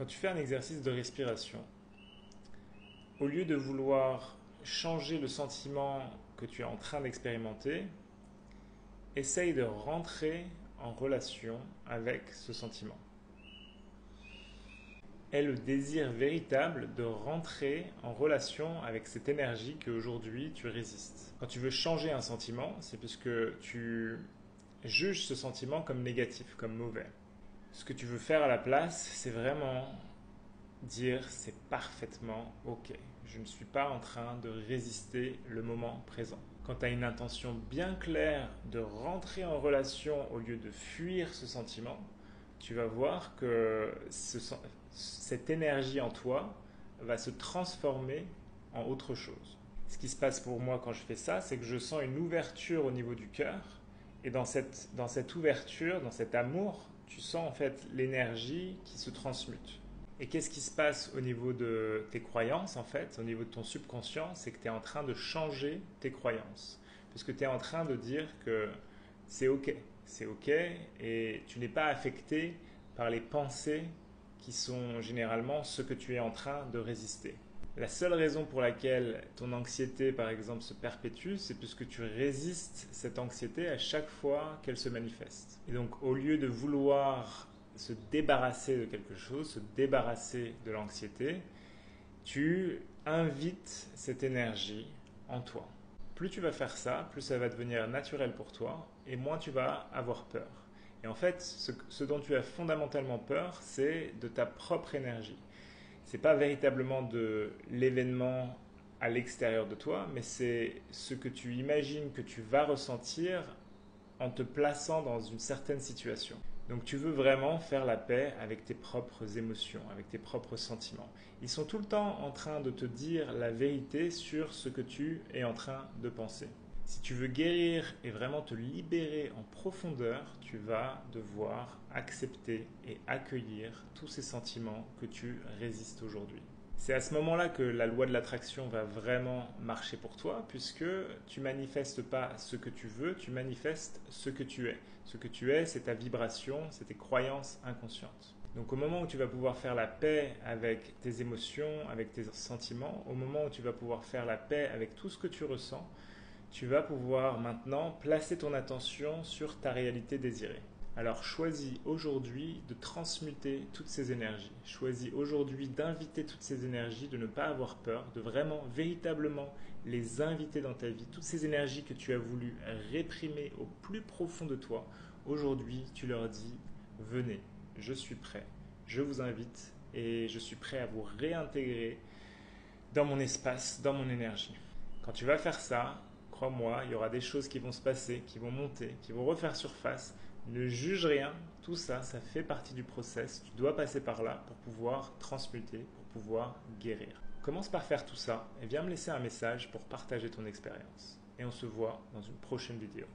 Quand tu fais un exercice de respiration, au lieu de vouloir changer le sentiment que tu es en train d'expérimenter, essaye de rentrer en relation avec ce sentiment. Aie le désir véritable de rentrer en relation avec cette énergie qu'aujourd'hui tu résistes. Quand tu veux changer un sentiment, c'est parce que tu juges ce sentiment comme négatif, comme mauvais. Ce que tu veux faire à la place, c'est vraiment dire c'est parfaitement ok. Je ne suis pas en train de résister le moment présent. Quand tu as une intention bien claire de rentrer en relation au lieu de fuir ce sentiment, tu vas voir que cette énergie en toi va se transformer en autre chose. Ce qui se passe pour moi quand je fais ça, c'est que je sens une ouverture au niveau du cœur. Et dans cette ouverture, dans cet amour, tu sens en fait l'énergie qui se transmute. Et qu'est-ce qui se passe au niveau de tes croyances, en fait, au niveau de ton subconscient, c'est que tu es en train de changer tes croyances. Puisque tu es en train de dire que c'est OK. C'est OK et tu n'es pas affecté par les pensées qui sont généralement ce que tu es en train de résister. La seule raison pour laquelle ton anxiété, par exemple, se perpétue, c'est puisque tu résistes cette anxiété à chaque fois qu'elle se manifeste. Et donc, au lieu de vouloir se débarrasser de quelque chose, se débarrasser de l'anxiété, tu invites cette énergie en toi. Plus tu vas faire ça, plus ça va devenir naturel pour toi et moins tu vas avoir peur. Et en fait, ce dont tu as fondamentalement peur, c'est de ta propre énergie. C'est pas véritablement de l'événement à l'extérieur de toi, mais c'est ce que tu imagines que tu vas ressentir en te plaçant dans une certaine situation. Donc tu veux vraiment faire la paix avec tes propres émotions, avec tes propres sentiments. Ils sont tout le temps en train de te dire la vérité sur ce que tu es en train de penser. Si tu veux guérir et vraiment te libérer en profondeur, tu vas devoir accepter et accueillir tous ces sentiments que tu résistes aujourd'hui. C'est à ce moment-là que la loi de l'attraction va vraiment marcher pour toi, puisque tu manifestes pas ce que tu veux, tu manifestes ce que tu es. Ce que tu es, c'est ta vibration, c'est tes croyances inconscientes. Donc au moment où tu vas pouvoir faire la paix avec tes émotions, avec tes sentiments, au moment où tu vas pouvoir faire la paix avec tout ce que tu ressens, tu vas pouvoir maintenant placer ton attention sur ta réalité désirée. Alors choisis aujourd'hui de transmuter toutes ces énergies. Choisis aujourd'hui d'inviter toutes ces énergies, de ne pas avoir peur, de vraiment, véritablement les inviter dans ta vie. Toutes ces énergies que tu as voulu réprimer au plus profond de toi, aujourd'hui tu leur dis, venez, je suis prêt, je vous invite et je suis prêt à vous réintégrer dans mon espace, dans mon énergie. Quand tu vas faire ça, crois-moi, il y aura des choses qui vont se passer, qui vont monter, qui vont refaire surface. Ne juge rien, tout ça, ça fait partie du process. Tu dois passer par là pour pouvoir transmuter, pour pouvoir guérir. Commence par faire tout ça et viens me laisser un message pour partager ton expérience. Et on se voit dans une prochaine vidéo.